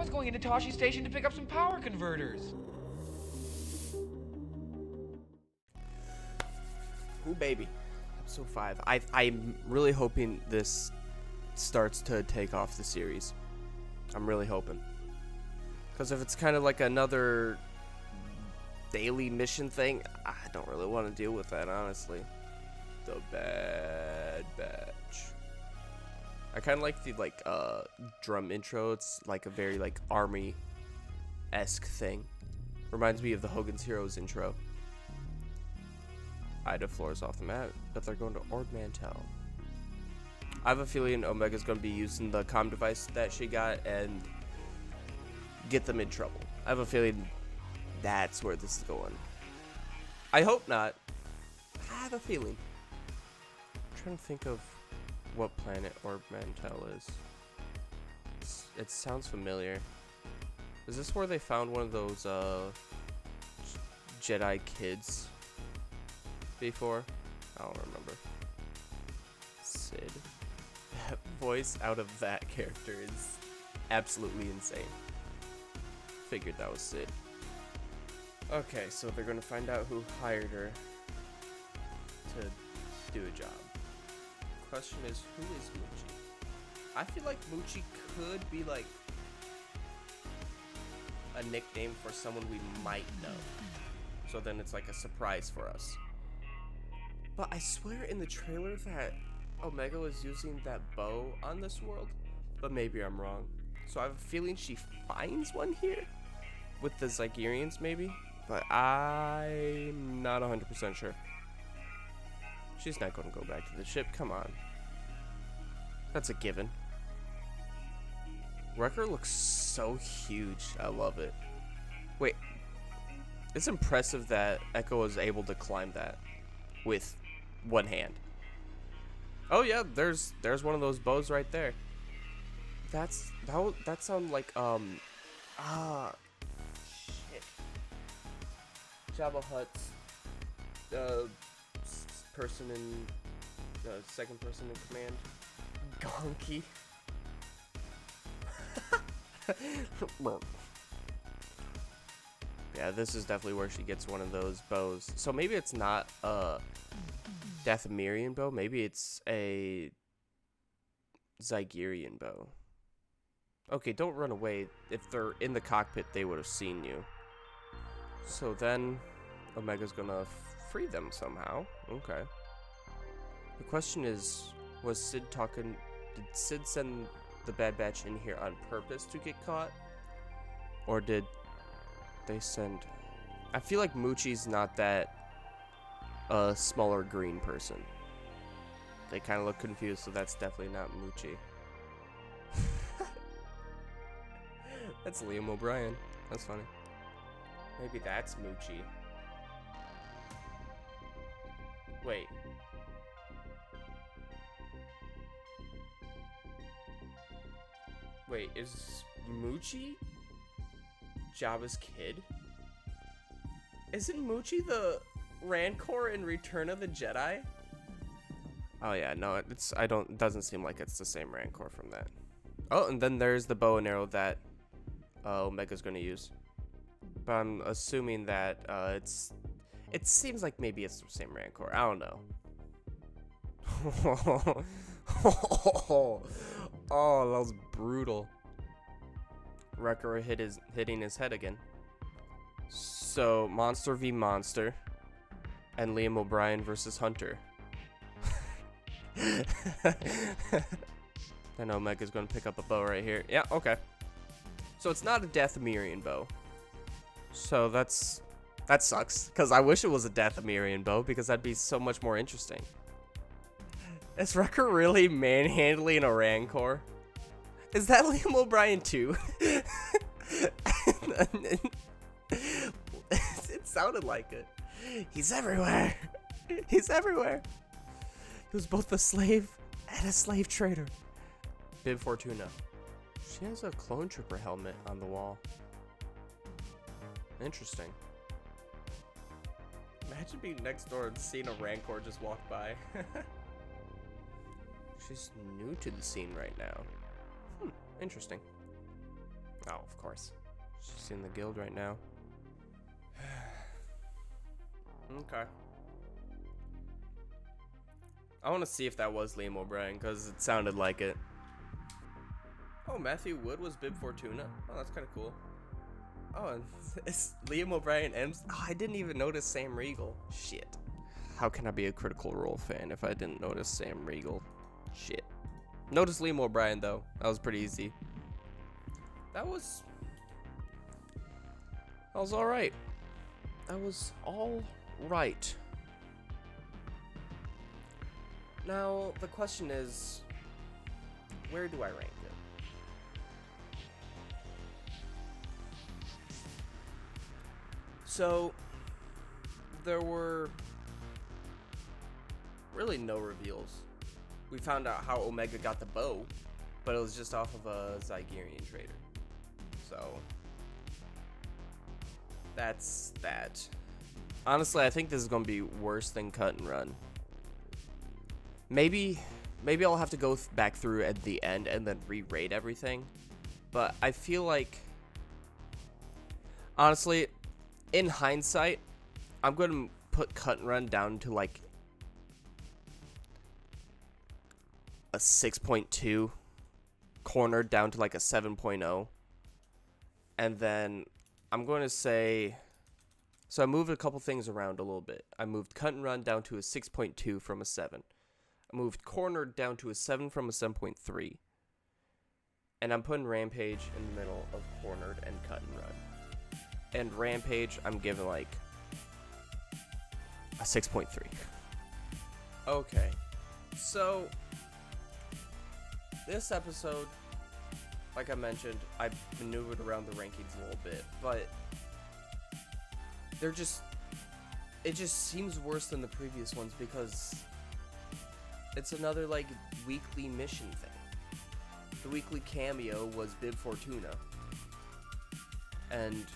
was going into Tosche Station to pick up some power converters. Ooh, baby. Episode 5. I'm really hoping this starts to take off the series. I'm really hoping. Because if it's kind of like another daily mission thing, I don't really want to deal with that, honestly. The Bad Batch. I kind of like the drum intro. It's like a very like army-esque thing. Reminds me of the Hogan's Heroes intro. Ida floors off the map, but they're going to Ord Mantell. I have a feeling Omega's going to be using the comm device that she got and get them in trouble. I have a feeling that's where this is going. I hope not. I have a feeling. I'm trying to think of what planet Ord Mantell is. It sounds familiar. Is this where they found one of those Jedi kids before? I don't remember. Sid. That voice out of that character is absolutely insane. Figured that was Sid. Okay, so they're gonna find out who hired her to do a job. Question is, who is Moochie? I feel like Moochie could be like a nickname for someone we might know. So then it's like a surprise for us. But I swear in the trailer that Omega was using that bow on this world, but maybe I'm wrong. So I have a feeling she finds one here with the Zygerians maybe, but I'm not 100% sure. She's not going to go back to the ship, come on. That's a given. Wrecker looks so huge, I love it. Wait, it's impressive that Echo was able to climb that with one hand. Oh yeah, there's one of those bows right there. That sound like shit. Jabba Hutt's person in second person in command. Gonky. Yeah, this is definitely where she gets one of those bows. So maybe it's not a Dathomirian bow. Maybe it's a Zygerian bow. Okay, don't run away. If they're in the cockpit, they would have seen you. So then Omega's gonna free them somehow. Okay. The question is, was Sid talking... Did Sid send the Bad Batch in here on purpose to get caught? Or did they send... I feel like Moochie's not that smaller green person. They kind of look confused, so that's definitely not Moochie. That's Liam O'Brien. That's funny. Maybe that's Moochie. Wait. Wait, is Moochie Jabba's kid? Isn't Moochie the Rancor in Return of the Jedi? Oh yeah, no, it doesn't seem like it's the same Rancor from that. Oh, and then there's the bow and arrow that Omega's gonna use. But I'm assuming that it seems like maybe it's the same Rancor. I don't know. Oh, that was brutal. Wrecker hitting his head again. So, Monster v. Monster. And Liam O'Brien versus Hunter. Then Omega's going to pick up a bow right here. Yeah, okay. So, it's not a Dathomirian bow. So, that sucks. Because I wish it was a Dathomirian bow, because that'd be so much more interesting. Is Wrecker really manhandling a Rancor? Is that Liam O'Brien too? It sounded like it. He's everywhere. He's everywhere. He was both a slave and a slave trader. Bib Fortuna. She has a clone trooper helmet on the wall. Interesting. Imagine being next door and seeing a Rancor just walk by. She's new to the scene right now. Interesting. Oh, of course. She's in the guild right now. Okay. I want to see if that was Liam O'Brien, because it sounded like it. Oh, Matthew Wood was Bib Fortuna. Oh, that's kind of cool. Oh, and it's Liam O'Brien and... Oh, I didn't even notice Sam Riegel. Shit. How can I be a Critical Role fan if I didn't notice Sam Riegel? Shit. Notice Liam O'Brien, though. That was pretty easy. That was alright. That was all right. Now, the question is, where do I rank it? So, there were really no reveals. We found out how Omega got the bow, but it was just off of a Zygerian trader. So, that's that. Honestly, I think this is going to be worse than Cut and Run. Maybe I'll have to go back through at the end and then re-rate everything. But I feel like, honestly, in hindsight, I'm going to put Cut and Run down to like a 6.2, cornered down to like a 7.0. And then I'm going to say, so I moved a couple things around a little bit. I moved Cut and Run down to a 6.2 from a 7. I moved Cornered down to a 7 from a 7.3. And I'm putting Rampage in the middle of Cornered and Cut and Run. And Rampage, I'm giving like a 6.3. Okay. So, this episode, like I mentioned, I maneuvered around the rankings a little bit, but it just seems worse than the previous ones because it's another like weekly mission thing. The weekly cameo was Bib Fortuna, and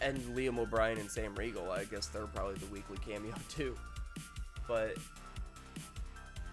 Liam O'Brien and Sam Riegel. I guess they're probably the weekly cameo too, but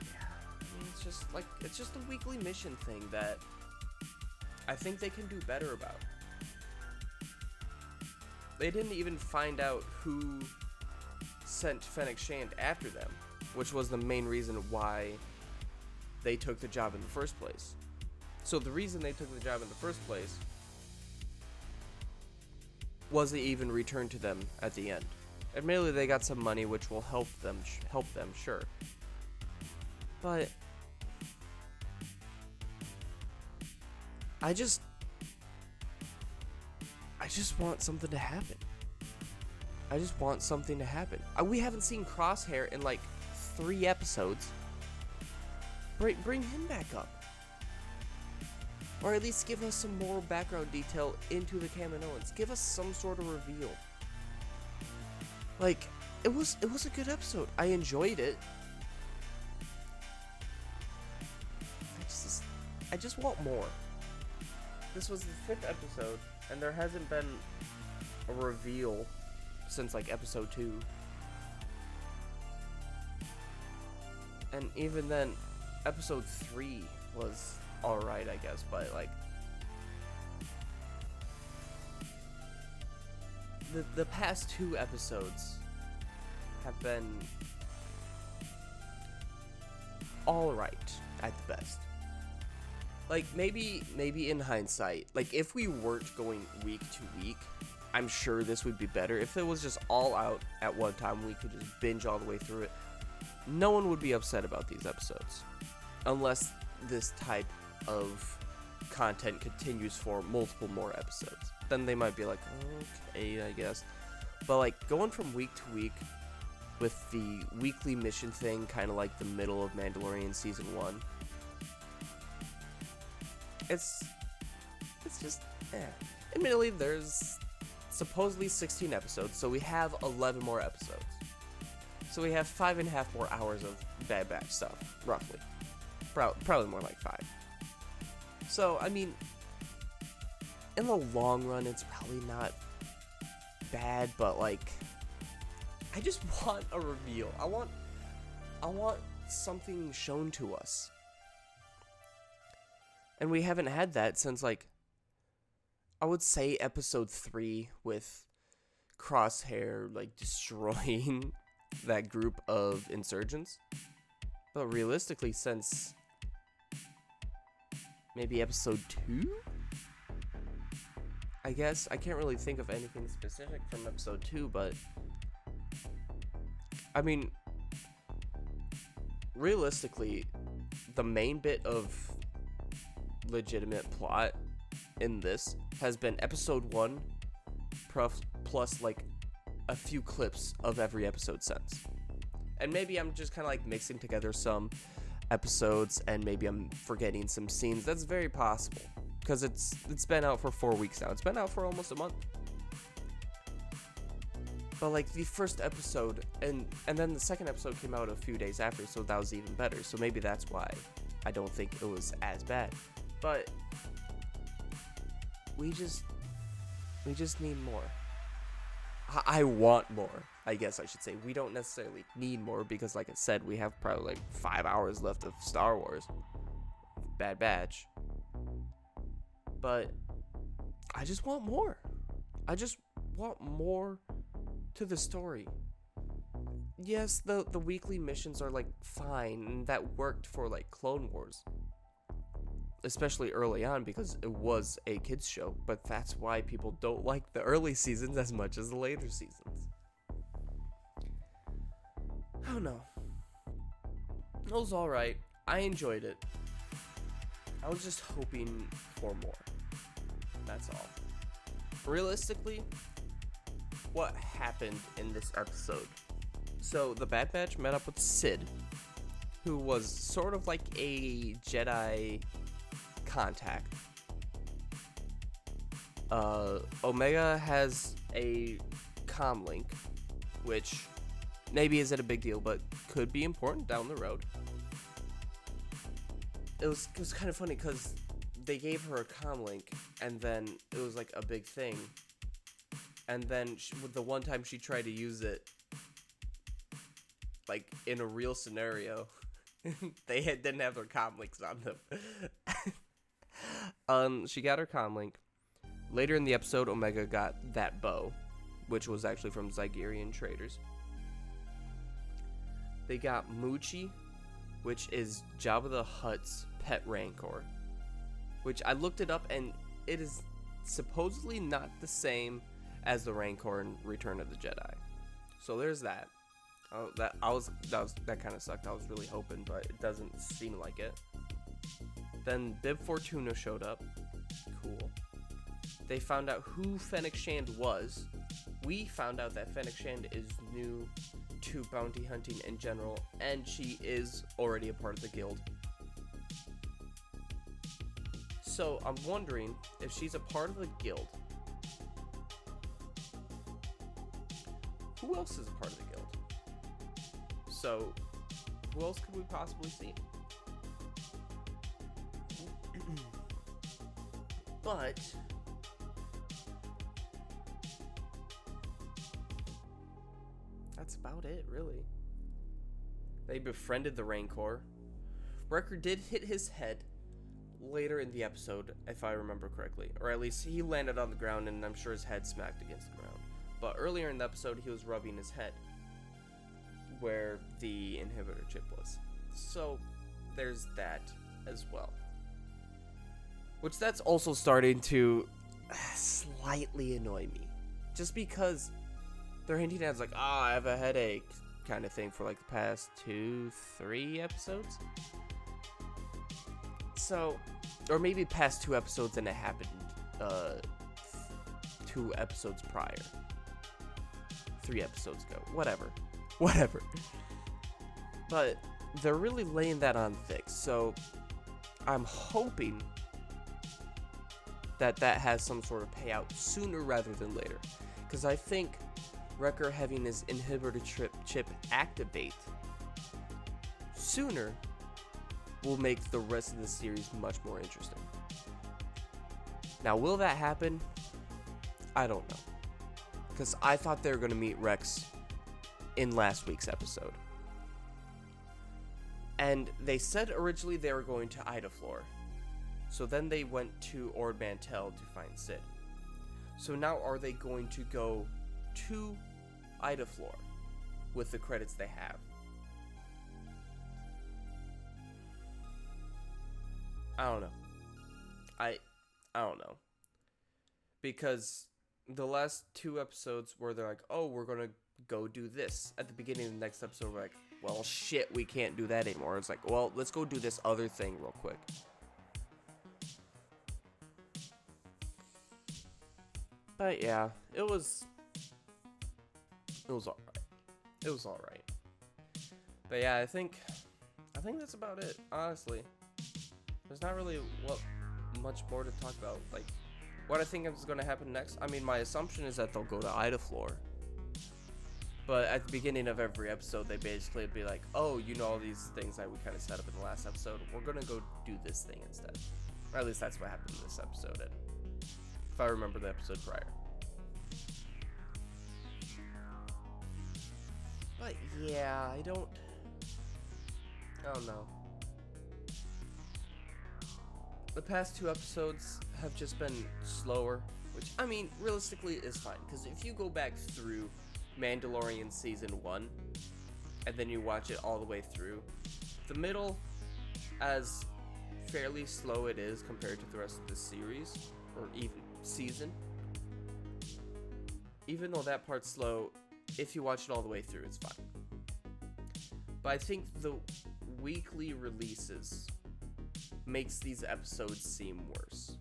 yeah, I mean, it's just a weekly mission thing that I think they can do better about. They didn't even find out who sent Fennec Shand after them, which was the main reason why they took the job in the first place. So the reason they took the job in the first place wasn't even returned to them at the end. Admittedly, they got some money, which will help them, sure. But I just want something to happen. I just want something to happen. We haven't seen Crosshair in like 3 episodes. Bring him back up. Or at least give us some more background detail into the Kaminoans. Give us some sort of reveal. Like, it was a good episode. I enjoyed it. I just want more. This was the 5th episode, and there hasn't been a reveal since like episode 2. And even then, episode 3 was alright, I guess, but like the past 2 episodes have been alright at the best. Like, maybe in hindsight, like, if we weren't going week to week, I'm sure this would be better. If it was just all out at one time, we could just binge all the way through it. No one would be upset about these episodes. Unless this type of content continues for multiple more episodes. Then they might be like, okay, I guess. But, like, going from week to week with the weekly mission thing, kind of like the middle of Mandalorian Season 1, it's just, Admittedly, there's supposedly 16 episodes, so we have 11 more episodes. So we have 5.5 more hours of Bad Batch stuff, roughly. Probably more like 5. So, I mean, in the long run, it's probably not bad, but, like, I just want a reveal. I want something shown to us. And we haven't had that since, like, I would say episode 3 with Crosshair, like, destroying that group of insurgents. But realistically, since maybe episode 2? I guess I can't really think of anything specific from episode 2, but I mean, realistically, the main bit of legitimate plot in this has been episode 1 plus like a few clips of every episode since. And maybe I'm just kind of like mixing together some episodes and maybe I'm forgetting some scenes. That's very possible because it's been out for 4 weeks now. It's been out for almost a month. But like the first episode and then the second episode came out a few days after, so that was even better. So maybe that's why I don't think it was as bad. But we just need more. I want more, I guess I should say. We don't necessarily need more because, like I said, we have probably like 5 hours left of Star Wars. Bad Batch. But I just want more. I just want more to the story. Yes, the weekly missions are like fine, and that worked for like Clone Wars. Especially early on because it was a kids show, but that's why people don't like the early seasons as much as the later seasons. I don't know. It was alright. I enjoyed it. I was just hoping for more. That's all. Realistically, what happened in this episode? So the Bad Batch met up with Sid, who was sort of like a Jedi contact. Omega has a comm link, which maybe isn't a big deal, but could be important down the road. It was kind of funny because they gave her a comm link, and then it was like a big thing. And then the one time she tried to use it, like in a real scenario, they didn't have their comm links on them. She got her comm link. Later in the episode, Omega got that bow, which was actually from Zygerian traders. They got Muchi, which is Jabba the Hutt's pet rancor, which I looked it up and it is supposedly not the same as the rancor in Return of the Jedi. So there's that. That kind of sucked. I was really hoping, but it doesn't seem like it. Then Bib Fortuna showed up. Cool. They found out who Fennec Shand was. We found out that Fennec Shand is new to bounty hunting in general, and she is already a part of the guild. So I'm wondering if she's a part of the guild. Who else is a part of the guild? So, who else could we possibly see? But that's about it, really. They befriended the Rancor. Wrecker did hit his head later in the episode, if I remember correctly. Or at least he landed on the ground and I'm sure his head smacked against the ground. But earlier in the episode, he was rubbing his head where the inhibitor chip was. So, there's that as well. Which that's also starting to slightly annoy me. Just because they're hinting at like, I have a headache kind of thing for like the past 2-3 episodes. So, or maybe past 2 episodes and it happened 2 episodes prior. 3 episodes ago. Whatever. But they're really laying that on thick. So, I'm hoping that has some sort of payout sooner rather than later. Because I think Wrecker having his inhibitor chip activate sooner will make the rest of the series much more interesting. Now, will that happen? I don't know. Because I thought they were going to meet Rex in last week's episode. And they said originally they were going to Idaflor. So then they went to Ord Mantell to find Sid. So now are they going to go to Ida Floor with the credits they have? I don't know. I don't know. Because the last 2 episodes where they're like, oh, we're gonna go do this. At the beginning of the next episode, we're like, well, shit, we can't do that anymore. It's like, well, let's go do this other thing real quick. But yeah, it was alright. It was alright. But yeah, I think that's about it, honestly. There's not really much more to talk about. Like, what I think is going to happen next, I mean, my assumption is that they'll go to Ida Floor. But at the beginning of every episode, they basically would be like, oh, you know all these things that we kind of set up in the last episode, we're going to go do this thing instead. Or at least that's what happened in this episode, and if I remember the episode prior. But yeah, I don't know. The past 2 episodes have just been slower, which, I mean, realistically is fine, because if you go back through Mandalorian Season 1, and then you watch it all the way through, the middle, as fairly slow it is compared to the rest of the series, or even season, even though that part's slow, if you watch it all the way through, it's fine. But I think the weekly releases makes these episodes seem worse.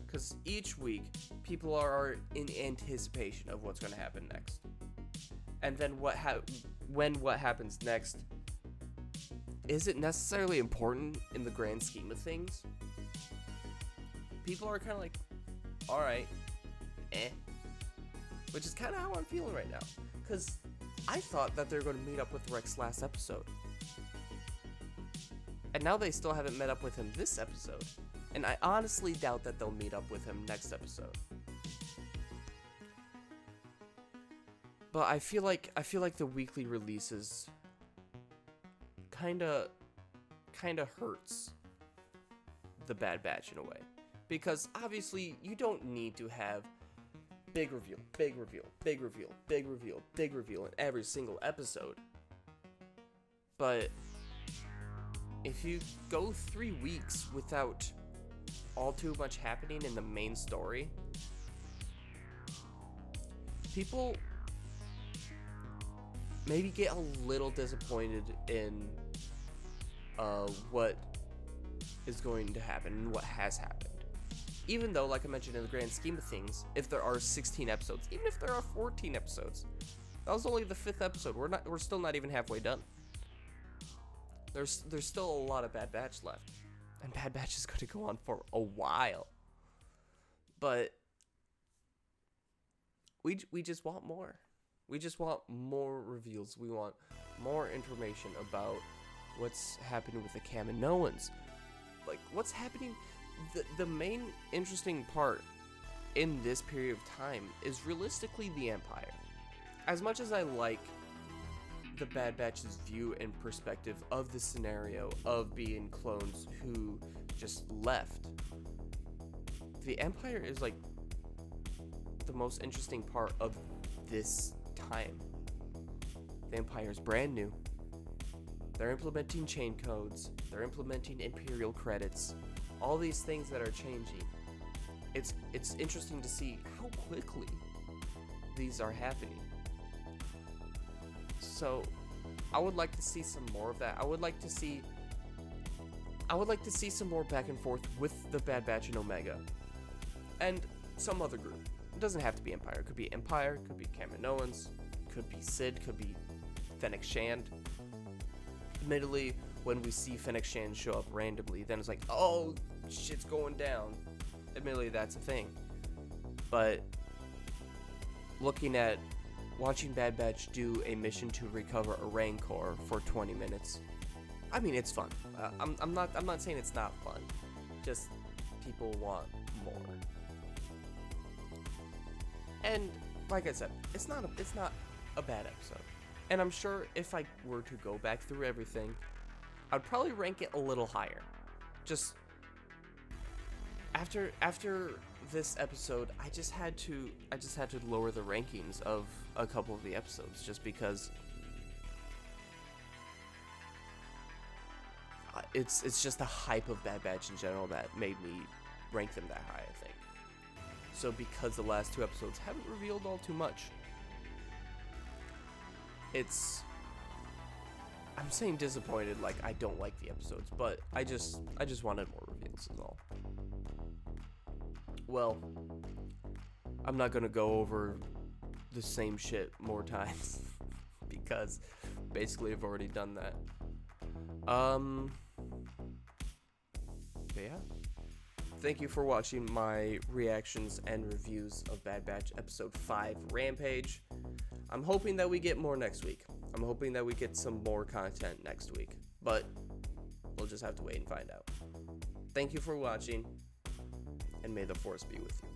Because each week, people are in anticipation of what's going to happen next. And then when what happens next isn't necessarily important in the grand scheme of things, people are kind of like, alright, which is kind of how I'm feeling right now. Because I thought that they were going to meet up with Rex last episode. And now they still haven't met up with him this episode. And I honestly doubt that they'll meet up with him next episode. But I feel like the weekly releases kinda hurts the Bad Batch in a way. Because obviously you don't need to have big reveal, big reveal, big reveal, big reveal, big reveal in every single episode. But if you go 3 weeks without all too much happening in the main story, people maybe get a little disappointed in what is going to happen and what has happened. Even though, like I mentioned, in the grand scheme of things, if there are 16 episodes, even if there are 14 episodes, that was only the 5th episode. We're still not even halfway done. There's still a lot of Bad Batch left, and Bad Batch is going to go on for a while. But we just want more. We just want more reveals. We want more information about what's happening with the Kaminoans. Like, what's happening? The main interesting part in this period of time is realistically the Empire. As much as I like the Bad Batch's view and perspective of the scenario of being clones who just left, the Empire is like the most interesting part of this time. The Empire's brand new. They're implementing chain codes. They're implementing Imperial credits. All these things that are changing. It's interesting to see how quickly these are happening. So I would like to see some more of that. I would like to see some more back and forth with the Bad Batch and Omega. And some other group. It doesn't have to be Empire. It could be Empire, could be Kaminoans, could be Sid, could be Fennec Shand. Admittedly, when we see Fennec Shand show up randomly, then it's like, oh, shit's going down. Admittedly, that's a thing. But watching Bad Batch do a mission to recover a Rancor for 20 minutes, I mean, it's fun. I'm not saying it's not fun. Just people want more. And like I said, it's not a bad episode. And I'm sure if I were to go back through everything, I'd probably rank it a little higher. Just after this episode, I just had to lower the rankings of a couple of the episodes just because it's just the hype of Bad Batch in general that made me rank them that high, I think. So because the last 2 episodes haven't revealed all too much, I'm saying disappointed, like I don't like the episodes, but I just wanted more reveals is all. Well, I'm not gonna go over the same shit more times because basically I've already done that. But yeah. Thank you for watching my reactions and reviews of Bad Batch Episode 5, Rampage. I'm hoping that we get more next week. I'm hoping that we get some more content next week, but we'll just have to wait and find out. Thank you for watching, and may the Force be with you.